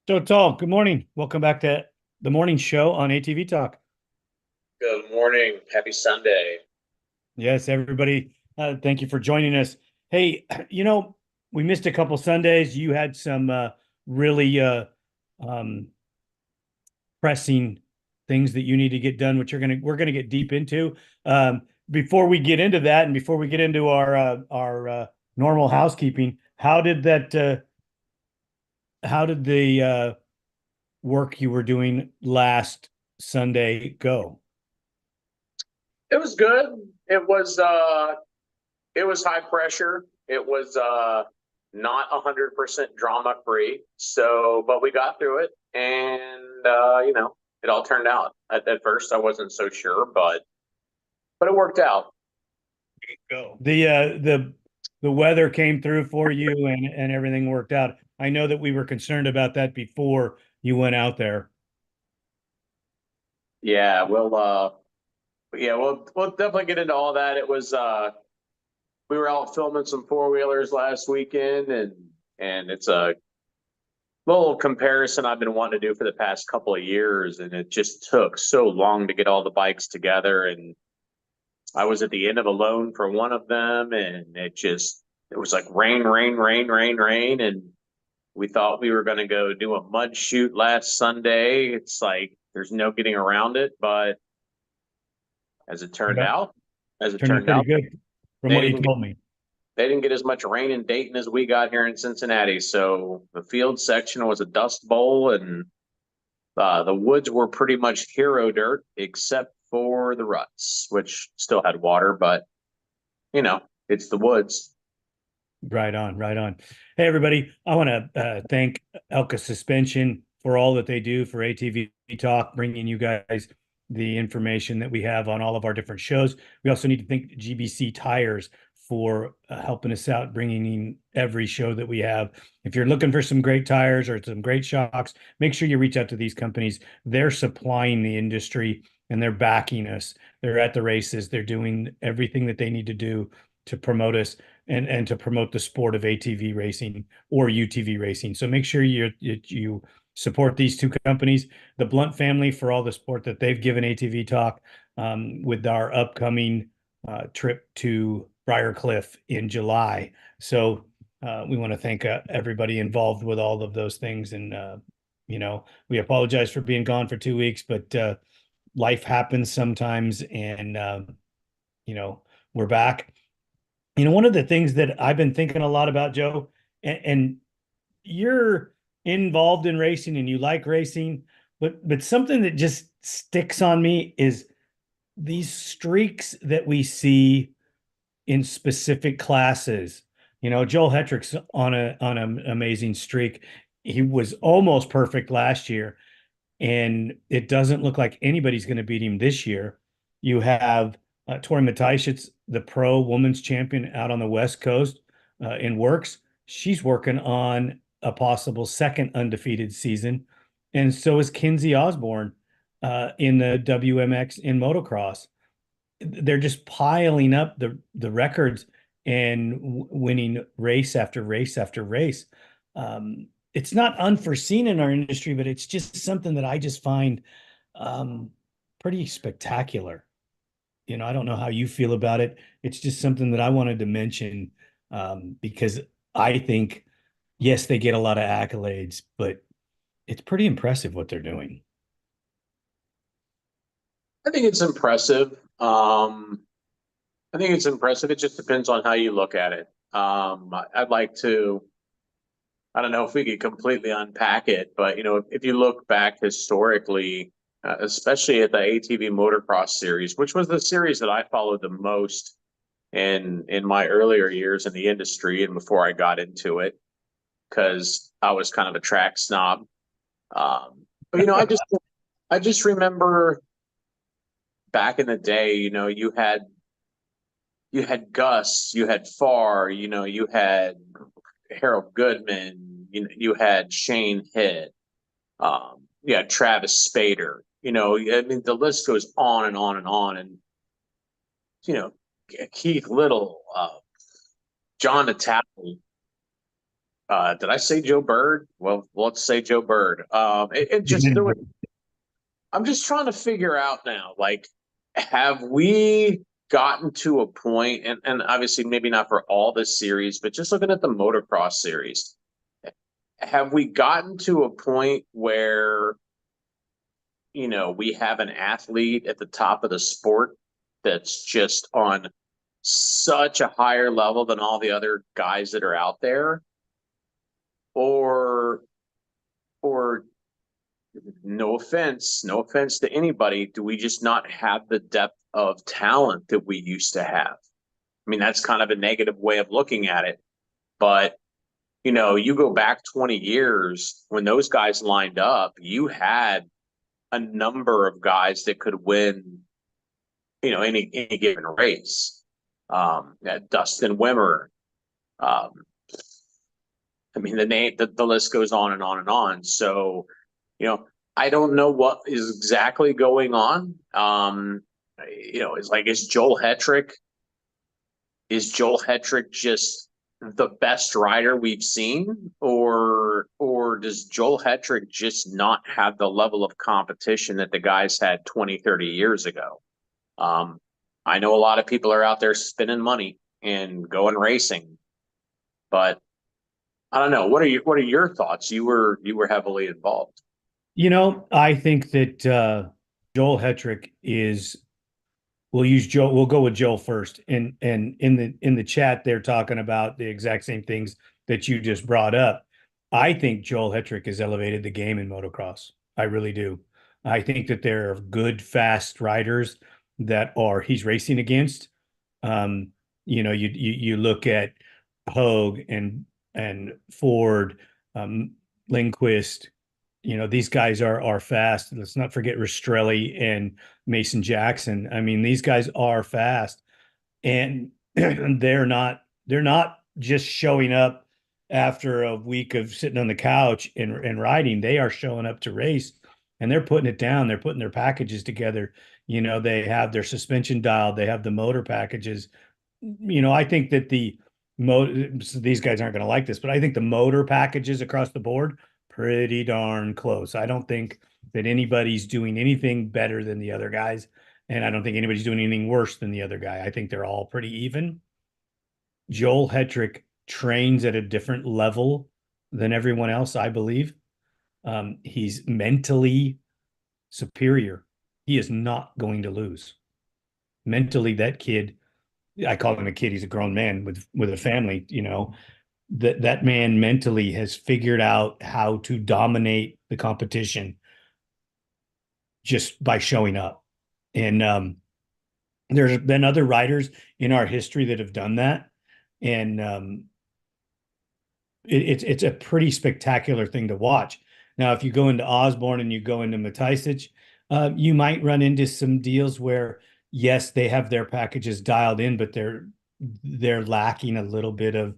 Joe Tolle, good morning. Welcome back to the morning show on ATV Talk. Good morning. Happy Sunday. Yes, everybody, thank you for joining us. Hey, we missed a couple Sundays. You had some really um, pressing things that you need to get done, which we're gonna get deep into. Before we get into that, and before we get into our normal housekeeping, how did the work you were doing last Sunday go? It was good. It was high pressure. It was not 100% drama free. So, but we got through it, and it all turned out. At first, I wasn't so sure, but it worked out. Go. The weather came through for you and everything worked out. I know that we were concerned about that before you went out there. Yeah, we'll definitely get into all that. It was we were out filming some four wheelers last weekend, and it's a little comparison I've been wanting to do for the past couple of years, and it just took so long to get all the bikes together. And I was at the end of a loan for one of them, and it was like rain, rain, rain, rain, rain, and we thought we were going to go do a mud shoot last Sunday. It's like there's no getting around it, but as it turned Yep. out, as it Turned out turned pretty out, good from they what you didn't get told me. they didn't get as much rain in Dayton as we got here in Cincinnati. So the field section was a dust bowl, and the woods were pretty much hero dirt, except for the ruts, which still had water, but you know, it's the woods. Right on, right on. Hey, everybody, I want to thank Elka Suspension for all that they do for ATV Talk, bringing you guys the information that we have on all of our different shows. We also need to thank GBC Tires for helping us out, bringing in every show that we have. If you're looking for some great tires or some great shocks, make sure you reach out to these companies. They're supplying the industry and they're backing us. They're at the races. They're doing everything that they need to do to promote us and to promote the sport of ATV racing or UTV racing. So make sure you support these two companies, the Blunt family for all the support that they've given ATV Talk with our upcoming trip to Briarcliff in July. So we want to thank everybody involved with all of those things. And, we apologize for being gone for 2 weeks, but life happens sometimes. And, we're back. One of the things that I've been thinking a lot about, Joe, and you're involved in racing and you like racing, but something that just sticks on me is these streaks that we see in specific classes. Joel Hetrick's on an amazing streak. He was almost perfect last year, and it doesn't look like anybody's going to beat him this year. You have Tori Matejcic's the pro women's champion out on the West Coast in works. She's working on a possible second undefeated season, and so is Kinsey Osborne in the WMX in motocross. They're just piling up the records and winning race after race after race. It's not unforeseen in our industry, but it's just something that I just find um, pretty spectacular. I don't know how you feel about it. It's just something that I wanted to mention because I think, yes, they get a lot of accolades, but it's pretty impressive what they're doing. I think it's impressive. I think it's impressive. It just depends on how you look at it. I'd like to. I don't know if we could completely unpack it, but if you look back historically, especially at the ATV Motocross series, which was the series that I followed the most in my earlier years in the industry and before I got into it, because I was kind of a track snob. But I just remember back in the day, you had Gus, you had Farr, you had Harold Goodman, you had Shane Hitt, you had Travis Spader. I mean, the list goes on and on and on. And you know, Keith Little, John Natale, Did I say Joe Bird? Well, let's say Joe Bird. It just there was, I'm just trying to figure out now, like, have we gotten to a point, and obviously maybe not for all this series, but just looking at the motocross series, have we gotten to a point where, we have an athlete at the top of the sport that's just on such a higher level than all the other guys that are out there? Or, or no offense to anybody, do we just not have the depth of talent that we used to have? I mean, that's kind of a negative way of looking at it, but you go back 20 years when those guys lined up, you had a number of guys that could win, any given race. Dustin Wimmer. I mean, the list goes on and on and on. So, I don't know what is exactly going on. It's like, is Joel Hetrick just the best rider we've seen, or does Joel Hetrick just not have the level of competition that the guys had 20, 30 years ago? I know a lot of people are out there spending money and going racing, but I don't know. What are your thoughts? You were heavily involved. I think that Joel Hetrick is. We'll use Joe. We'll go with Joel first. And in the chat, they're talking about the exact same things that you just brought up. I think Joel Hetrick has elevated the game in motocross. I really do. I think that there are good, fast riders that he's racing against. You look at Hogue and Ford, Lindquist. These guys are fast. Let's not forget Rastrelli and Mason Jackson. I mean, these guys are fast, and they're not just showing up after a week of sitting on the couch and riding. They are showing up to race, and they're putting it down. They're putting their packages together. They have their suspension dialed. They have the motor packages. I think that these guys aren't going to like this, but I think the motor packages across the board pretty darn close. I don't think that anybody's doing anything better than the other guys, and I don't think anybody's doing anything worse than the other guy. I think they're all pretty even. Joel Hetrick trains at a different level than everyone else, I believe. He's mentally superior. He is not going to lose. Mentally, that kid, I call him a kid, he's a grown man with a family, that man mentally has figured out how to dominate the competition just by showing up. And there's been other riders in our history that have done that. And it's a pretty spectacular thing to watch. Now, if you go into Osborne and you go into Matisich, you might run into some deals where, yes, they have their packages dialed in, but they're lacking a little bit of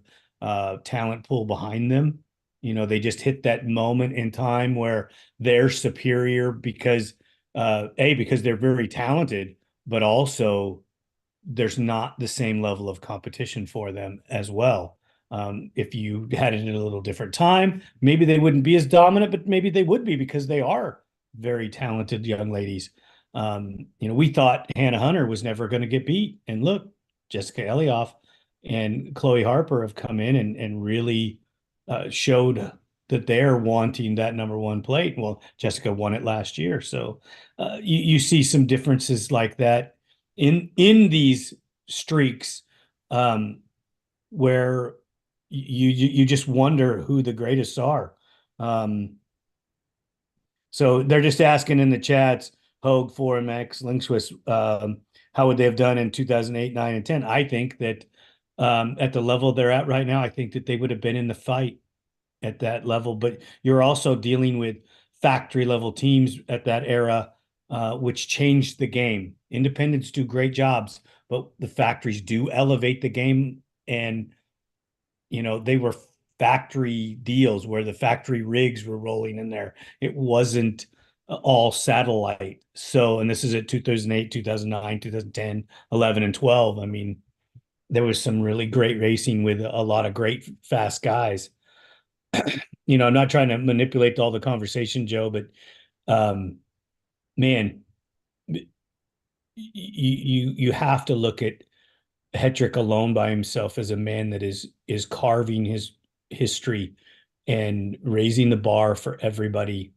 talent pool behind them. They just hit that moment in time where they're superior because they're very talented, but also there's not the same level of competition for them as well. If you had it at a little different time, maybe they wouldn't be as dominant, but maybe they would be because they are very talented young ladies. We thought Hannah Hunter was never going to get beat. And look, Jessica Elioff and Chloe Harper have come in and really showed that they're wanting that number one plate. Well, Jessica won it last year. So you see some differences like that in these streaks where you just wonder who the greatest are. So they're just asking in the chats, Hogue, 4MX, Lindquist, how would they have done in 2008, 9, and 10? I think that at the level they're at right now, I think that they would have been in the fight at that level. But you're also dealing with factory level teams at that era, which changed the game. Independents do great jobs, but the factories do elevate the game. And, they were factory deals where the factory rigs were rolling in there. It wasn't all satellite. So, and this is at 2008, 2009, 2010, 11, and 12. I mean, there was some really great racing with a lot of great fast guys. I'm not trying to manipulate all the conversation, Joe, but um, man, you have to look at Hetrick alone by himself as a man that is carving his history and raising the bar for everybody.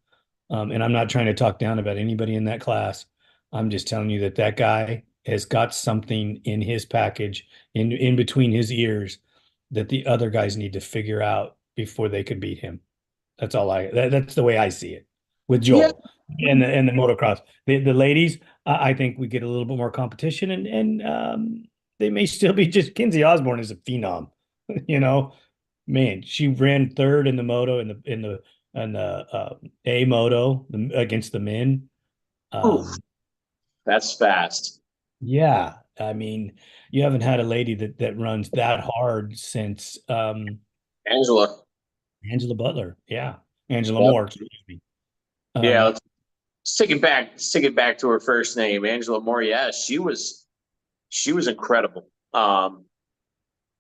And I'm not trying to talk down about anybody in that class. I'm just telling you that that guy has got something in his package, in between his ears, that the other guys need to figure out before they can beat him. That's the way I see it with Yeah, Joel and the motocross. The ladies, I think we get a little bit more competition, and they may still be just Kinsey Osborne is a phenom, you know. Man, she ran third in the moto in the A moto against the men. oof, Um, that's fast. yeah, I mean, you haven't had a lady that runs that hard since Angela. Angela Butler. Yeah, Angela Yep. Moore. Excuse me. Yeah, Um, let's take it back to her first name, Angela Moore. Yeah, she was incredible. yeah,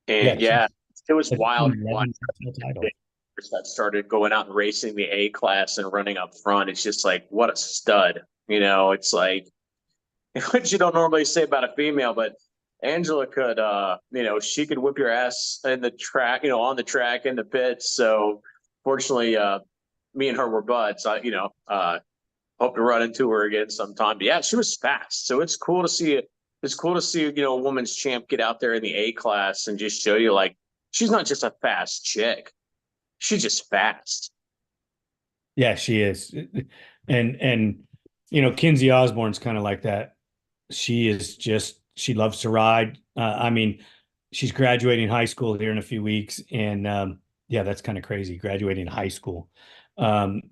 And she's yeah, it was an wild to watch 11 national title. that started going out and racing the A class and running up front. It's just like what a stud. It's like which you don't normally say about a female, but Angela could she could whip your ass in the track, on the track in the pits. So fortunately, me and her were buds. Hope to run into her again sometime. But yeah, she was fast. So it's cool to see it. It's cool to see, a woman's champ get out there in the A class and just show you like she's not just a fast chick. She's just fast. Yeah, she is. And Kinsey Osborne's kind of like that. She loves to ride. I mean, she's graduating high school here in a few weeks, and yeah, that's kind of crazy, graduating high school. Um,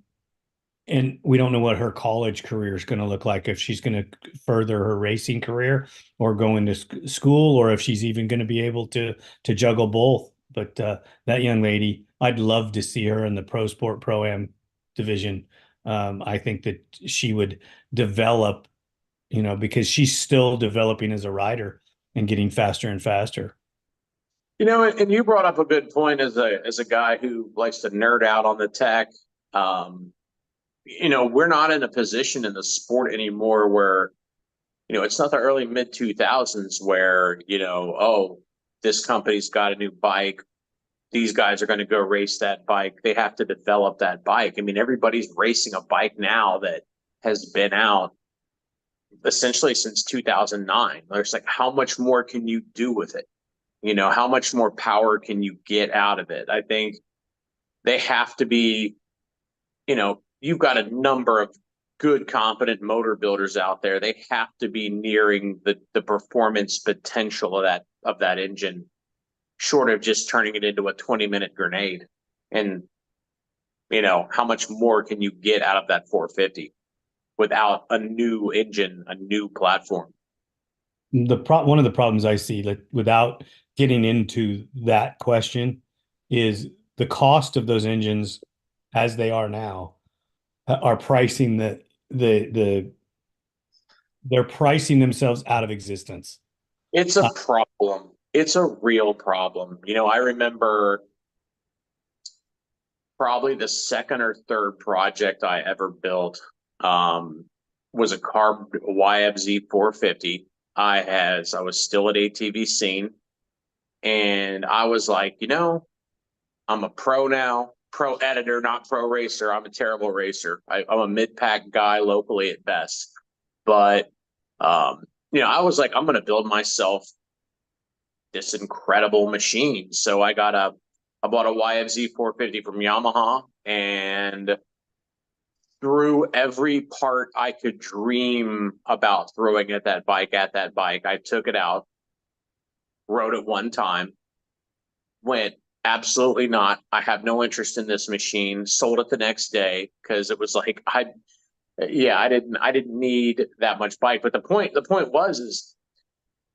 and we don't know what her college career is going to look like, if she's going to further her racing career or go into school, or if she's even going to be able to juggle both. But that young lady, I'd love to see her in the pro sport pro am division. I think that she would develop, because she's still developing as a rider and getting faster and faster. And you brought up a good point as a guy who likes to nerd out on the tech. Um, we're not in a position in the sport anymore where, it's not the early mid 2000s where, oh, this company's got a new bike. These guys are going to go race that bike. They have to develop that bike. I mean, everybody's racing a bike now that has been out essentially since 2009. There's like, how much more can you do with it? How much more power can you get out of it? I think they have to be, you've got a number of good, competent motor builders out there. They have to be nearing the performance potential of that engine, short of just turning it into a 20-minute grenade. And how much more can you get out of that 450 without a new engine, a new platform? One of the problems I see, like, without getting into that question, is the cost of those engines as they are now are pricing the they're pricing themselves out of existence. It's a problem. It's a real problem. I remember probably the second or third project I ever built was a carb YFZ 450. I was still at ATV scene, and I was like, I'm a pro now, pro editor, not pro racer. I'm a terrible racer. I'm a mid pack guy locally at best, but I was like, I'm going to build myself this incredible machine. So I bought a YFZ 450 from Yamaha and threw every part I could dream about throwing at that bike. I took it out, rode it one time, went absolutely not. I have no interest in this machine. Sold it the next day because it was like I didn't need that much bike. But the point was is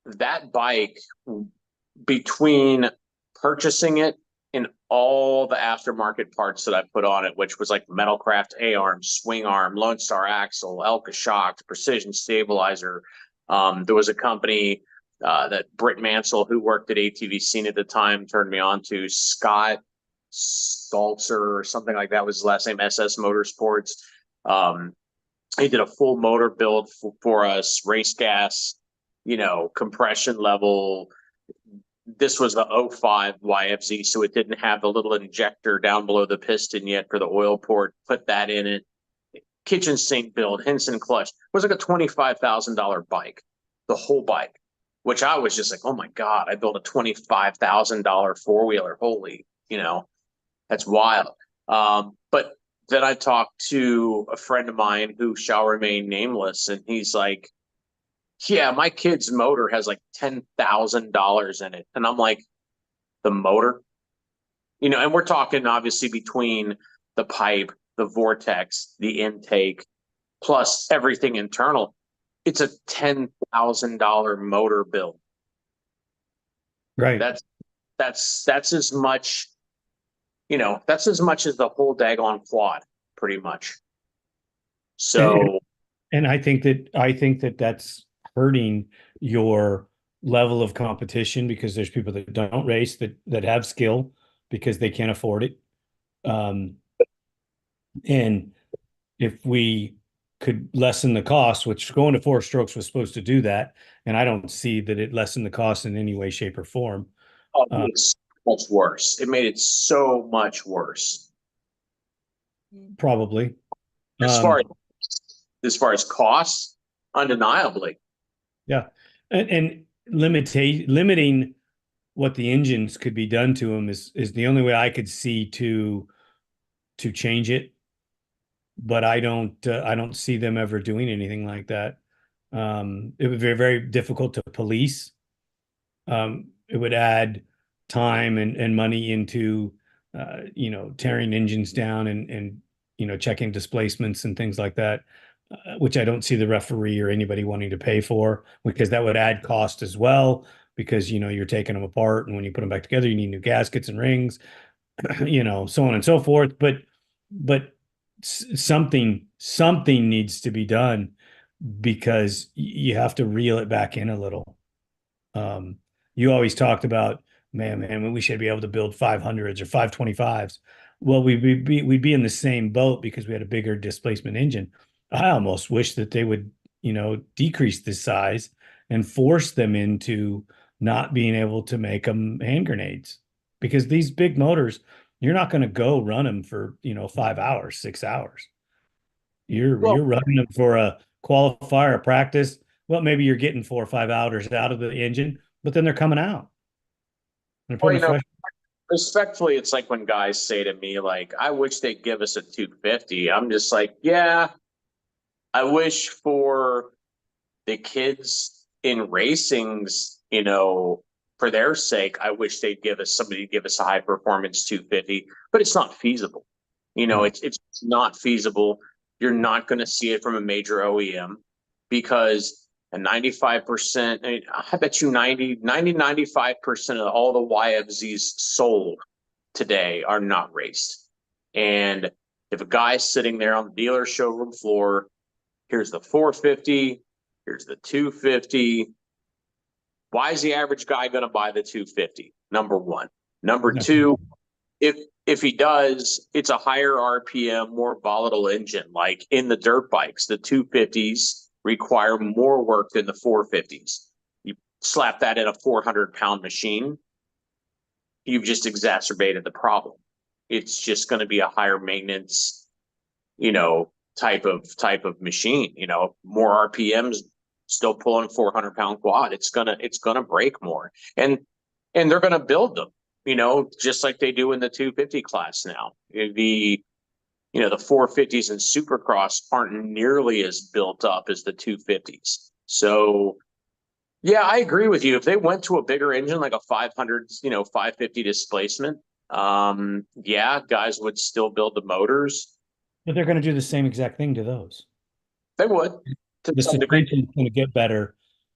that bike, between purchasing it and all the aftermarket parts that I put on it, which was like Metalcraft A-arm, swing arm, Lone Star axle, Elka shock, precision stabilizer. There was a company that Britt Mansell, who worked at ATV Scene at the time, turned me on to, Scott Stalzer or something like that was his last name, SS Motorsports. He did a full motor build for us, race gas, compression level. This was the 05 YFZ, so it didn't have the little injector down below the piston yet for the oil port. Put that in it. Kitchen sink build, Henson clutch. It was like a $25,000 bike, the whole bike, which I was just like, oh my God, I built a $25,000 four-wheeler. Holy, that's wild. But then I talked to a friend of mine who shall remain nameless, and he's like, yeah, my kid's motor has like $10,000 in it. And I'm like, the motor? And we're talking obviously between the pipe, the vortex, the intake, plus everything internal. It's a $10,000 motor build. Right. That's as much, that's as much as the whole daggone quad, pretty much. So, and I think that that's hurting your level of competition, because there's people that don't race that have skill because they can't afford it. And if we could lessen the cost, which going to 4 strokes was supposed to do that, and I don't see that it lessened the cost in any way, shape, or form. It's much worse. It made it so much worse. Probably. As far as costs, undeniably. Yeah. And limiting what the engines could be done to them is the only way I could see to change it. But I don't see them ever doing anything like that. It would be very, very difficult to police. It would add time and money into tearing engines down and checking displacements and things like that, which I don't see the referee or anybody wanting to pay for, because that would add cost as well, because you're taking them apart, and when you put them back together, you need new gaskets and rings, so on and so forth. But something needs to be done, because you have to reel it back in a little. You always talked about, man, we should be able to build 500s or 525s. Well, we'd be in the same boat because we had a bigger displacement engine. I almost wish that they would, decrease the size and force them into not being able to make them hand grenades, because these big motors, you're not going to go run them for 5 hours, 6 hours. You're running them for a qualifier, a practice. Well, maybe you're getting 4 or 5 hours out of the engine, but then they're coming out. They're putting fresh. Respectfully, it's like when guys say to me, like, I wish they'd give us a 250. I'm just like, yeah, I wish for the kids in racings, for their sake, I wish they'd give us a high performance 250, but it's not feasible. It's not feasible. You're not going to see it from a major OEM, because a 95%, I bet you 95% of all the YFZs sold today are not raced. And if a guy's sitting there on the dealer showroom floor, here's the 450, here's the 250. Why is the average guy going to buy the 250? Number one. Number two, if he does, it's a higher RPM, more volatile engine. Like in the dirt bikes, the 250s require more work than the 450s. You slap that in a 400-pound machine, you've just exacerbated the problem. It's just going to be a higher maintenance, type of machine. More RPMs, still pulling 400-pound quad. It's gonna break more, and they're gonna build them, just like they do in the 250 class now. The 450s and Supercross aren't nearly as built up as the 250s. So, yeah, I agree with you. If they went to a bigger engine, like a 500, 550 displacement, yeah, guys would still build the motors. But they're going to do the same exact thing to those. They would. The suspension is going to get better.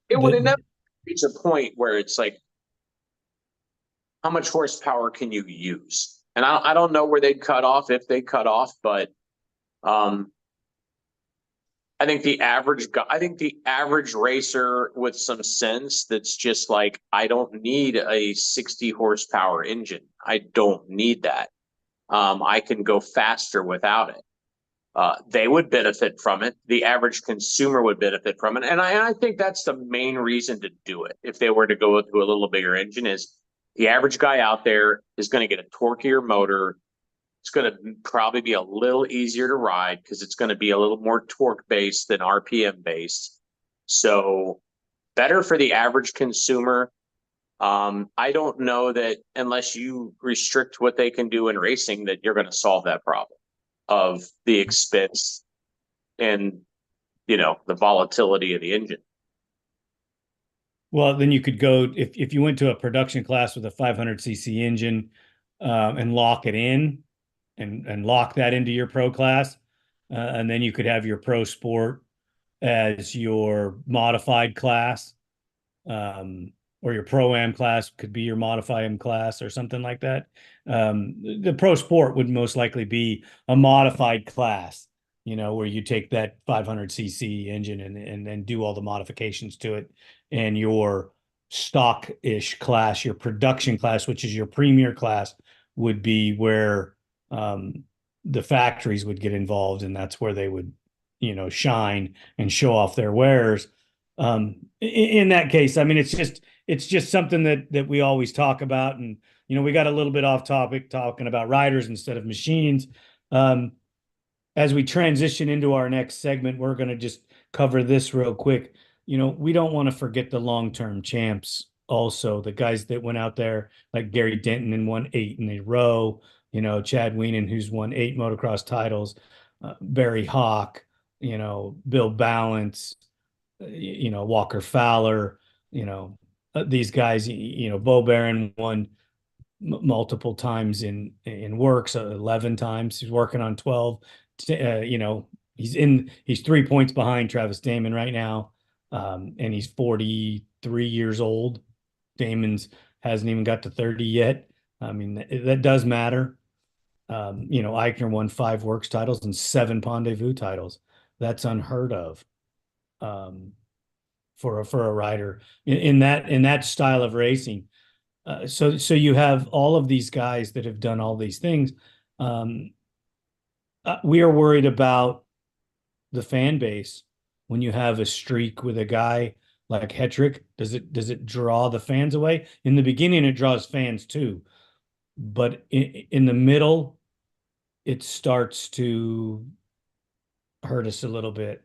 It would never reach a point where it's like, how much horsepower can you use? And I don't know where they'd cut off, if they cut off, but I think the average racer with some sense, that's just like, I don't need a 60 horsepower engine. I don't need that. I can go faster without it. They would benefit from it. The average consumer would benefit from it. And I think that's the main reason to do it. If they were to go to a little bigger engine, is the average guy out there is going to get a torquier motor. It's going to probably be a little easier to ride because it's going to be a little more torque based than RPM based. So better for the average consumer. I don't know that unless you restrict what they can do in racing, that you're going to solve that problem of the expense and, the volatility of the engine. Well, then you could go if you went to a production class with a 500cc engine, and lock it in and lock that into your pro class, and then you could have your pro sport as your modified class, or your pro-am class could be your modify am class or something like that. The pro sport would most likely be a modified class, where you take that 500cc engine and then do all the modifications to it, and your stock-ish class, your production class, which is your premier class, would be where the factories would get involved, and that's where they would, shine and show off their wares. In that case, I mean, it's just something that we always talk about, and we got a little bit off topic talking about riders instead of machines. As we transition into our next segment, we're going to just cover this real quick. We don't want to forget the long-term champs also, the guys that went out there like Gary Denton and won 8 in a row, Chad Wienen, who's won 8 motocross titles, Barry Hawk, Bill Balance, Walker Fowler, these guys, Bo Barron won multiple times in works, 11 times. He's working on 12. He's 3 points behind Travis Damon right now. And he's 43 years old. Damon's hasn't even got to 30 yet. I mean, that does matter. Eichner won 5 works titles and 7 Pondevue titles. That's unheard of. For a rider in that style of racing. So you have all of these guys that have done all these things. We are worried about the fan base when you have a streak with a guy like Hetrick. Does it draw the fans away? In the beginning, it draws fans too, but in the middle, it starts to hurt us a little bit.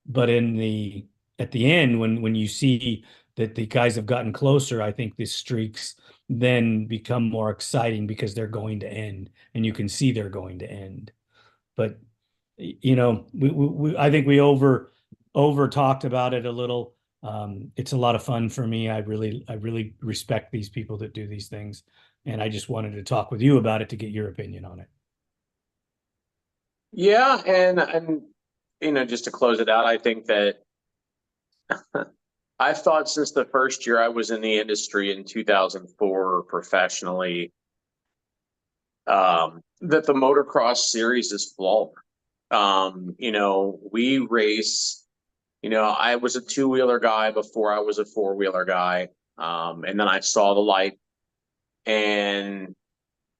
But at the end, when you see that the guys have gotten closer, I think the streaks then become more exciting because they're going to end, and you can see they're going to end. But I think we over talked about it a little. It's a lot of fun for me. I really respect these people that do these things, and I just wanted to talk with you about it to get your opinion on it. Yeah, and just to close it out, I think that I've thought since the first year I was in the industry in 2004 professionally, that the motocross series is flawed. We race, I was a 2-wheeler guy before I was a 4-wheeler guy. And then I saw the light, and,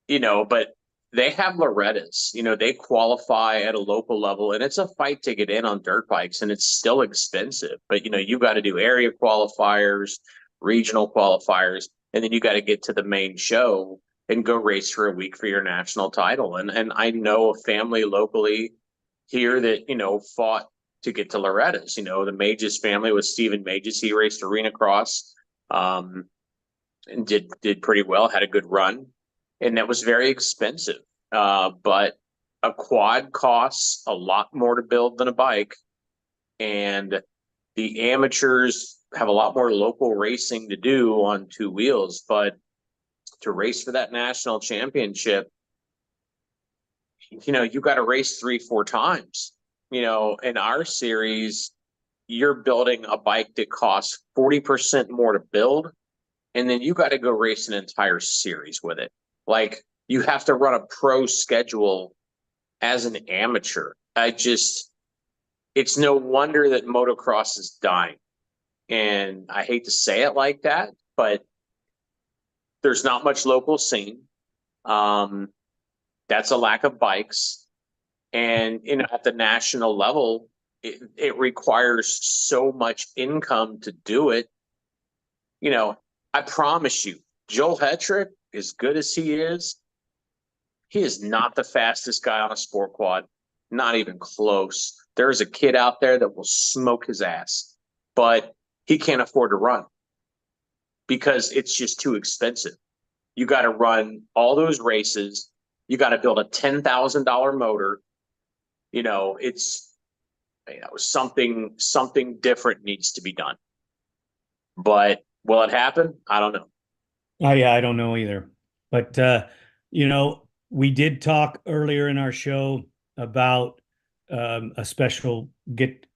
but they have Lorettas, they qualify at a local level, and it's a fight to get in on dirt bikes, and it's still expensive. But, you got to do area qualifiers, regional qualifiers, and then you got to get to the main show and go race for a week for your national title. And I know a family locally here that, fought to get to Loretta's. The Mages family was Stephen Mages. He raced arena cross, and did pretty well, had a good run. And that was very expensive. But a quad costs a lot more to build than a bike. And the amateurs have a lot more local racing to do on 2 wheels. But to race for that national championship, you got to race 3-4 times. In our series, you're building a bike that costs 40% more to build. And then you got to go race an entire series with it. Like, you have to run a pro schedule as an amateur. It's no wonder that motocross is dying. And I hate to say it like that, but there's not much local scene. That's a lack of bikes. And, at the national level, it requires so much income to do it. I promise you, Joel Hetrick, as good as he is not the fastest guy on a sport quad, not even close. There's a kid out there that will smoke his ass, but he can't afford to run because it's just too expensive. You got to run all those races. You got to build a $10,000 motor. It's something different needs to be done. But will it happen? I don't know. Oh yeah, I don't know either. But we did talk earlier in our show about a special get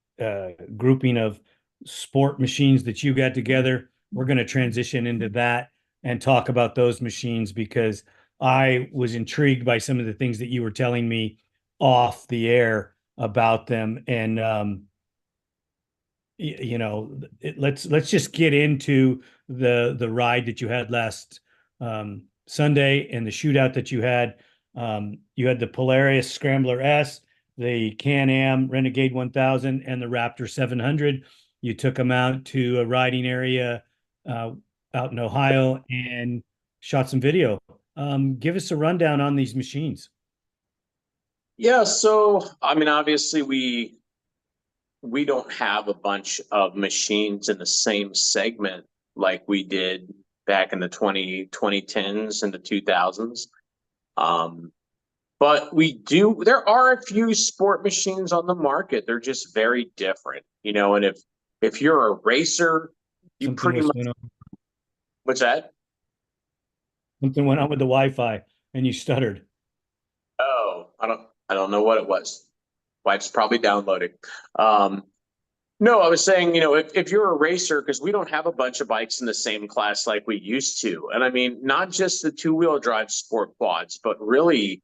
grouping of sport machines that you got together. We're going to transition into that and talk about those machines because I was intrigued by some of the things that you were telling me off the air about them. And let's just get into the ride that you had last Sunday and the shootout that you had. You had the Polaris Scrambler S, the Can-Am Renegade 1000, and the Raptor 700. You took them out to a riding area out in Ohio and shot some video. Give us a rundown on these machines. Yeah, so obviously we don't have a bunch of machines in the same segment like we did back in the 2010s and the 2000s. But there are a few sport machines on the market. They're just very different, and if you're a racer, you Something pretty much, what's that? Something went on with the Wi-Fi and you stuttered. Oh, I don't know what it was. Wife's probably downloading. No, I was saying, if you're a racer, because we don't have a bunch of bikes in the same class like we used to. And not just the two-wheel drive sport quads, but really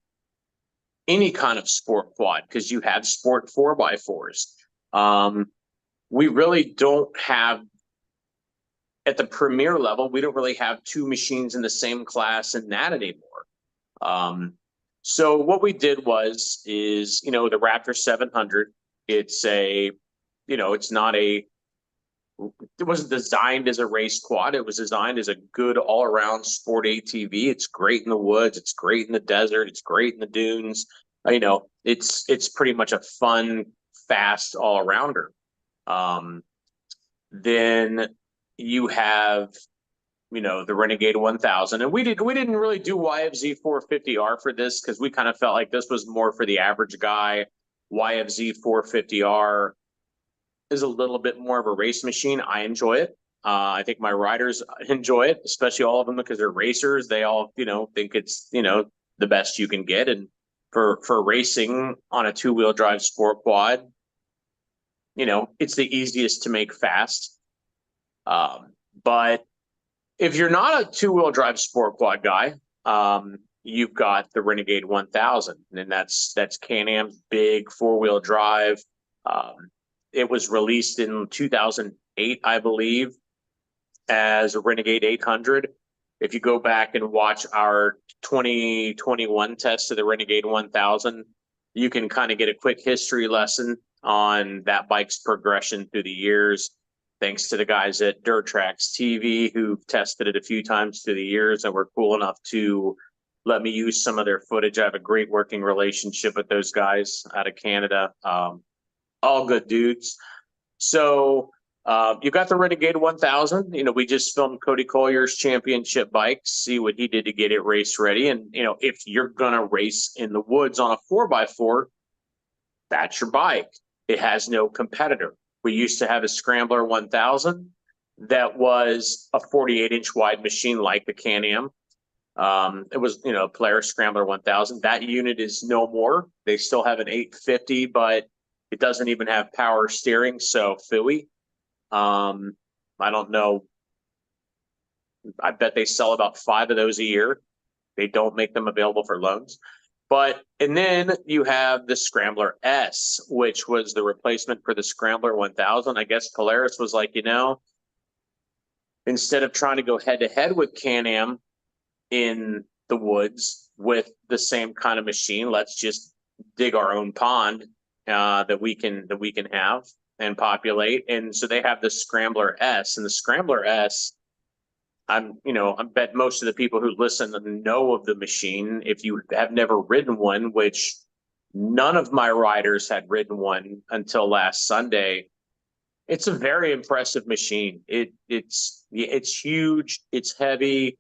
any kind of sport quad, because you have sport 4x4s. We really don't have, at the premier level, we don't really have two machines in the same class in that anymore. So what we did is the Raptor 700, it wasn't designed as a race quad. It was designed as a good all-around sport ATV. It's great in the woods. It's great in the desert. It's great in the dunes. It's pretty much a fun, fast all-arounder. Then you have, the Renegade 1000, and we didn't really do YFZ 450R for this because we kind of felt like this was more for the average guy. YFZ 450R is a little bit more of a race machine. I enjoy it. I think my riders enjoy it, especially all of them because they're racers. They all, think it's, the best you can get. And for racing on a two-wheel drive sport quad, it's the easiest to make fast. But if you're not a two-wheel drive sport quad guy, you've got the Renegade 1000, and that's Can-Am's big four-wheel drive. It was released in 2008, I believe, as a Renegade 800. If you go back and watch our 2021 test of the Renegade 1000, you can kind of get a quick history lesson on that bike's progression through the years, thanks to the guys at Dirt Tracks TV who've tested it a few times through the years and were cool enough to let me use some of their footage. I have a great working relationship with those guys out of Canada. All good dudes. So you got the Renegade 1000. We just filmed Cody Collier's championship bike, see what he did to get it race ready. And, if you're going to race in the woods on a 4x4, that's your bike. It has no competitor. We used to have a Scrambler 1000 that was a 48-inch wide machine like the Can-Am. It was, Polaris Scrambler 1000. That unit is no more. They still have an 850, but it doesn't even have power steering, so phooey. I don't know. I bet they sell about 5 of those a year. They don't make them available for loans. And then you have the Scrambler S, which was the replacement for the Scrambler 1000. I guess Polaris was like, instead of trying to go head-to-head with Can-Am in the woods with the same kind of machine. Let's just dig our own pond that we can have and populate. And so they have the Scrambler S, and the Scrambler S, I bet most of the people who listen know of the machine. If you have never ridden one, which none of my riders had ridden one until last Sunday, it's a very impressive machine. It's huge, it's heavy,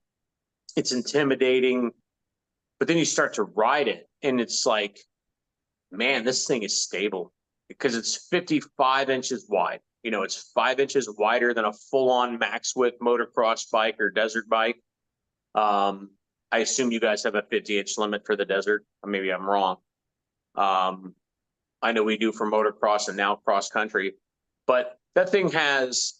it's intimidating, but then you start to ride it, and it's like, man, this thing is stable because it's 55 inches wide. It's 5 inches wider than a full-on max width motocross bike or desert bike. I assume you guys have a 50-inch limit for the desert. Maybe I'm wrong. I know we do for motocross and now cross country, but that thing has,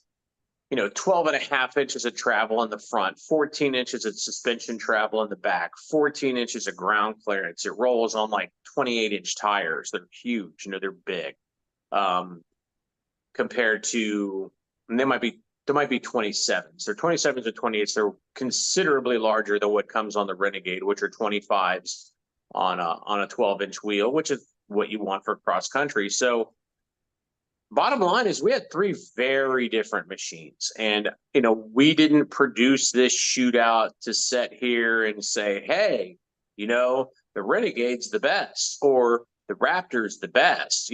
12 and a half inches of travel in the front, 14 inches of suspension travel in the back, 14 inches of ground clearance. It rolls on like 28-inch tires. They're huge, they're big. Compared to, and there might be 27s. They're 27s or 28s. They're considerably larger than what comes on the Renegade, which are 25s on a 12-inch wheel, which is what you want for cross country. So bottom line is we had three very different machines, and we didn't produce this shootout to sit here and say, hey, the Renegade's the best or the Raptor's the best.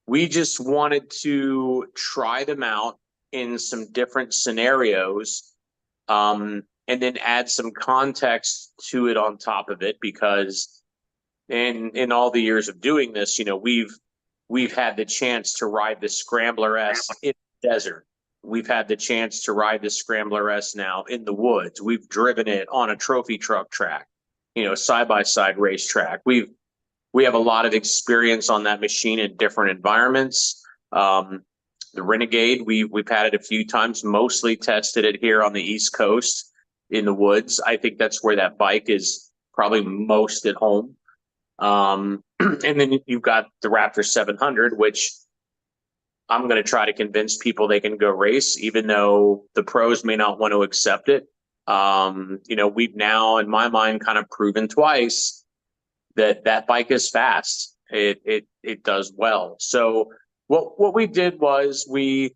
We just wanted to try them out in some different scenarios, and then add some context to it on top of it, because in all the years of doing this, we've had the chance to ride the Scrambler S in the desert. We've had the chance to ride the Scrambler S now in the woods. We've driven it on a trophy truck track, side-by-side racetrack. We have a lot of experience on that machine in different environments. The Renegade, we've had it a few times, mostly tested it here on the East Coast in the woods. I think that's where that bike is probably most at home. And then you've got the Raptor 700, which I'm going to try to convince people they can go race, even though the pros may not want to accept it. We've now, in my mind, kind of proven twice that bike is fast. It does well. So what we did was we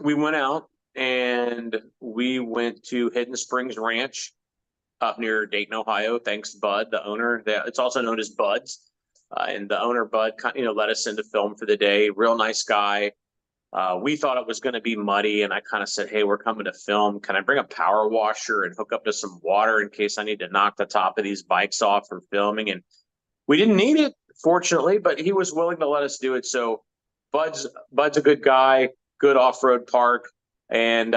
went out and we went to Hidden Springs Ranch up near Dayton, Ohio. Thanks, Bud, the owner. It's also known as Bud's. And the owner, Bud, let us into film for the day. Real nice guy. We thought it was going to be muddy, and I kind of said, hey, we're coming to film. Can I bring a power washer and hook up to some water in case I need to knock the top of these bikes off for filming? And we didn't need it, fortunately, but he was willing to let us do it. So Bud's a good guy, good off-road park. And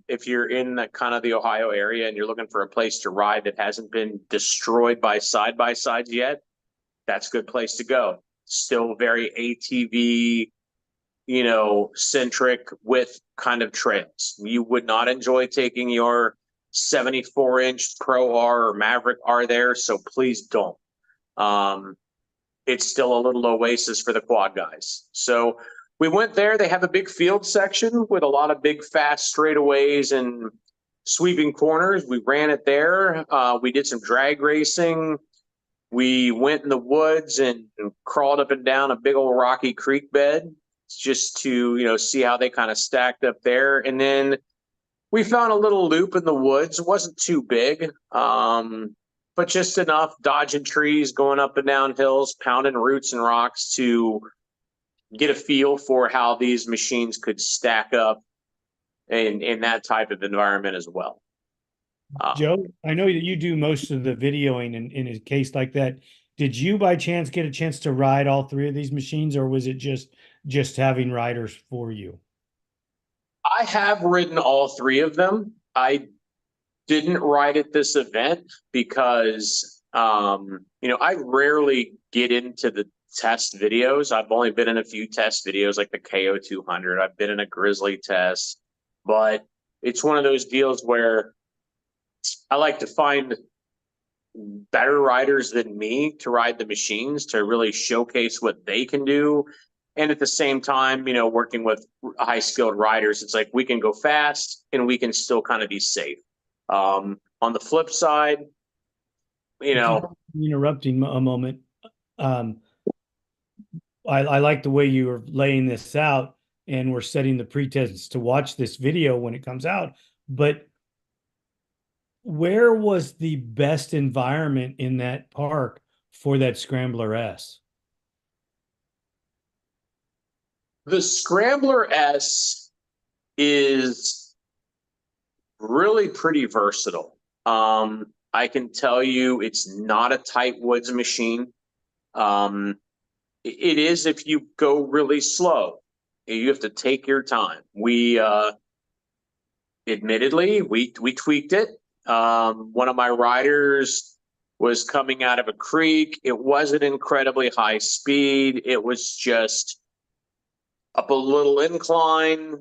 if you're in the kind of the Ohio area and you're looking for a place to ride that hasn't been destroyed by side-by-sides yet, that's a good place to go. Still very ATV, centric with kind of trails. You would not enjoy taking your 74-inch Pro R or Maverick R there, so please don't. It's still a little oasis for the quad guys. So we went there. They have a big field section with a lot of big, fast straightaways and sweeping corners. We ran it there. We did some drag racing. We went in the woods and crawled up and down a big old rocky creek bed just to, see how they kind of stacked up there. And then we found a little loop in the woods. It wasn't too big, but just enough, dodging trees, going up and down hills, pounding roots and rocks to get a feel for how these machines could stack up in that type of environment as well. Joe, I know that you do most of the videoing in a case like that. Did you by chance get a chance to ride all three of these machines, or was it just having riders for you? I have ridden all three of them. I didn't ride at this event because, I rarely get into the test videos. I've only been in a few test videos like the KO 200. I've been in a Grizzly test, but it's one of those deals where I like to find better riders than me to ride the machines to really showcase what they can do. And at the same time, working with high skilled riders, it's like we can go fast and we can still kind of be safe. On On the flip side, you If you know, don't mind interrupting a moment, um, I like the way you are laying this out, and we're setting the pretense to watch this video when it comes out. But where was the best environment in that park for that Scrambler S? the Scrambler S is really pretty versatile. I can tell you it's not a tight woods machine. Um, it is if you go really slow. You have to take your time. We admittedly we tweaked it. One of my riders was coming out of a creek. It wasn't incredibly high speed. It was just up a little incline,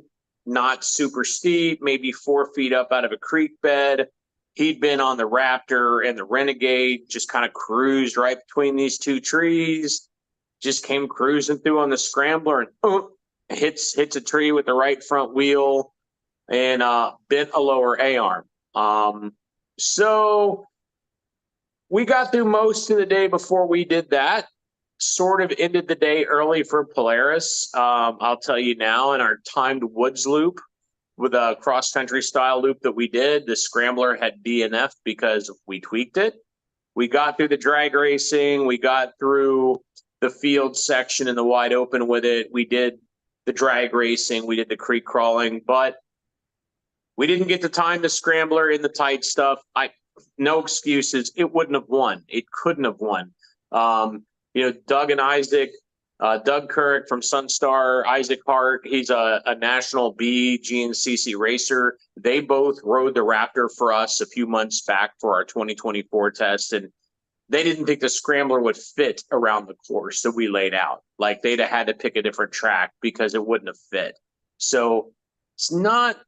not super steep, maybe 4 feet up out of a creek bed. He'd been on the Raptor and the Renegade, just kind of cruised right between these two trees, just came cruising through on the Scrambler and hits a tree with the right front wheel and bent a lower A-arm. So we got through most of the day before we did that. Sort of ended the day early for Polaris. I'll tell you now, in our timed woods loop with a cross-country style loop that we did, the Scrambler had DNF because we tweaked it. We got through the drag racing. We got through the field section in the wide open with it. We did the drag racing. We did the creek crawling, but we didn't get to time the Scrambler in the tight stuff. No excuses. It wouldn't have won. It couldn't have won. Doug and Isaac, Doug Kurrick from Sunstar, Isaac Hart, he's a national B GNCC racer. They both rode the Raptor for us a few months back for our 2024 test, and they didn't think the Scrambler would fit around the course that we laid out. Like, they'd have had to pick a different track because it wouldn't have fit. So it's not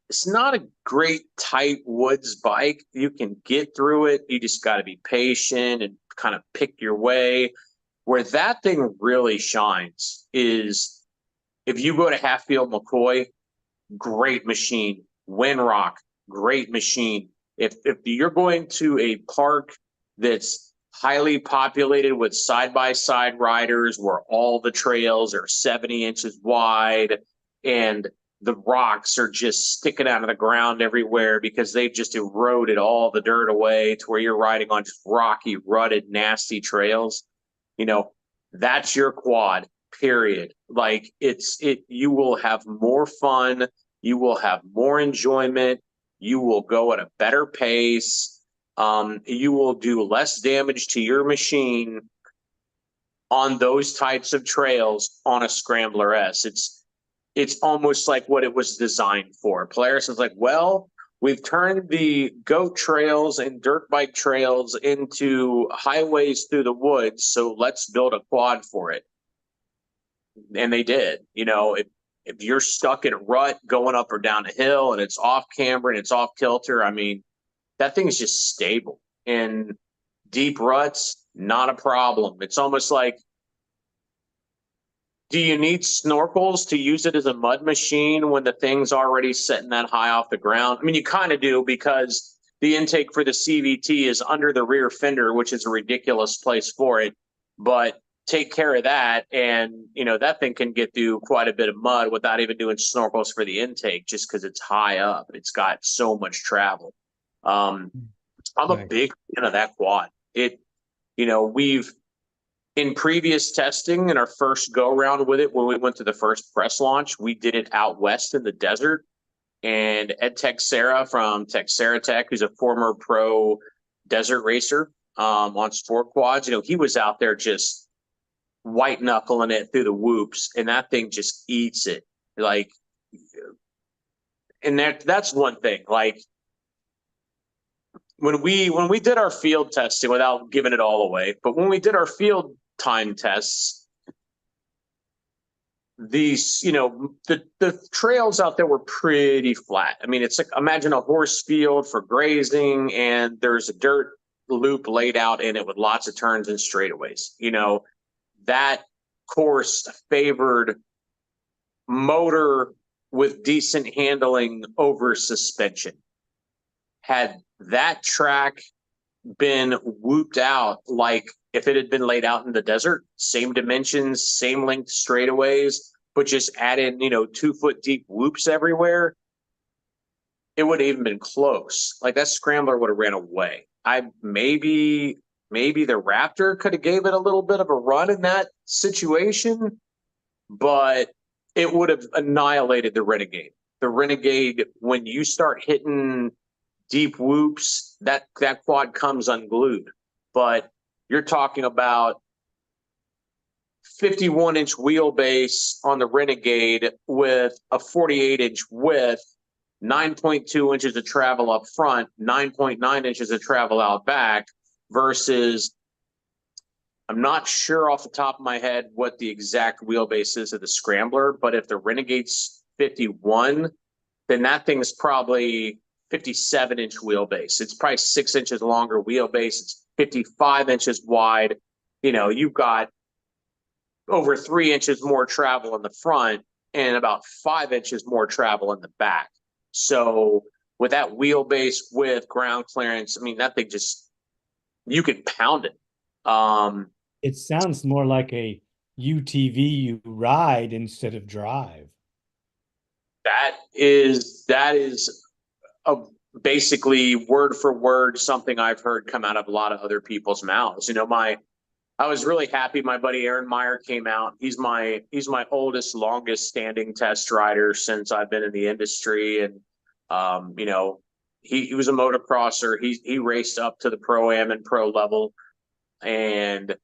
a great tight woods bike. You can get through it. You just got to be patient and kind of pick your way. Where that thing really shines is if you go to Hatfield McCoy, great machine. Windrock, great machine. If you're going to a park that's highly populated with side-by-side riders where all the trails are 70 inches wide and the rocks are just sticking out of the ground everywhere because they've just eroded all the dirt away to where you're riding on just rocky, rutted, nasty trails, that's your quad, period. Like, you will have more fun. You will have more enjoyment. You will go at a better pace. You will do less damage to your machine on those types of trails on a Scrambler S. It's almost like what it was designed for. Polaris is like, well, we've turned the goat trails and dirt bike trails into highways through the woods, so let's build a quad for it. And they did. If you're stuck in a rut going up or down a hill and it's off camber and it's off kilter, I mean, that thing's just stable. In deep ruts, not a problem. It's almost like, do you need snorkels to use it as a mud machine when the thing's already sitting that high off the ground? I mean, you kind of do, because the intake for the CVT is under the rear fender, which is a ridiculous place for it. But take care of that, and that thing can get through quite a bit of mud without even doing snorkels for the intake, just because it's high up. It's got so much travel. I'm a big fan of that quad. We've, in previous testing, in our first go-around with it, when we went to the first press launch, we did it out west in the desert. And Ed Texera from Texera Tech, who's a former pro desert racer on sport quads, he was out there just white-knuckling it through the whoops, and that thing just eats it. Like, and that's one thing. Like, when we did our field testing, without giving it all away, but when we did our field time tests, these, the trails out there were pretty flat. I mean, it's like, imagine a horse field for grazing, and there's a dirt loop laid out in it with lots of turns and straightaways. That course favored motor with decent handling over suspension. had that track been whooped out, like if it had been laid out in the desert, same dimensions, same length straightaways, but just added, 2 foot deep whoops everywhere, it would have even been close. Like that scrambler would have ran away. I maybe the Raptor could have gave it a little bit of a run in that situation, but it would have annihilated the Renegade. The Renegade, when you start hitting deep whoops, that quad comes unglued. But you're talking about 51-inch wheelbase on the Renegade with a 48-inch width, 9.2 inches of travel up front, 9.9 inches of travel out back, versus, I'm not sure off the top of my head what the exact wheelbase is of the Scrambler, but if the Renegade's 51, then that thing is probably 57-inch wheelbase. It's probably 6 inches longer wheelbase. It's 55 inches wide. You've got over 3 inches more travel in the front and about 5 inches more travel in the back. So with that wheelbase with ground clearance, I mean, that thing just, you could pound it. It sounds more like a UTV you ride instead of drive. That is a basically word for word something I've heard come out of a lot of other people's mouths. I was really happy my buddy Aaron Meyer came out. He's my oldest, longest standing test rider since I've been in the industry. And he was a motocrosser. He raced up to the pro-am and pro level. And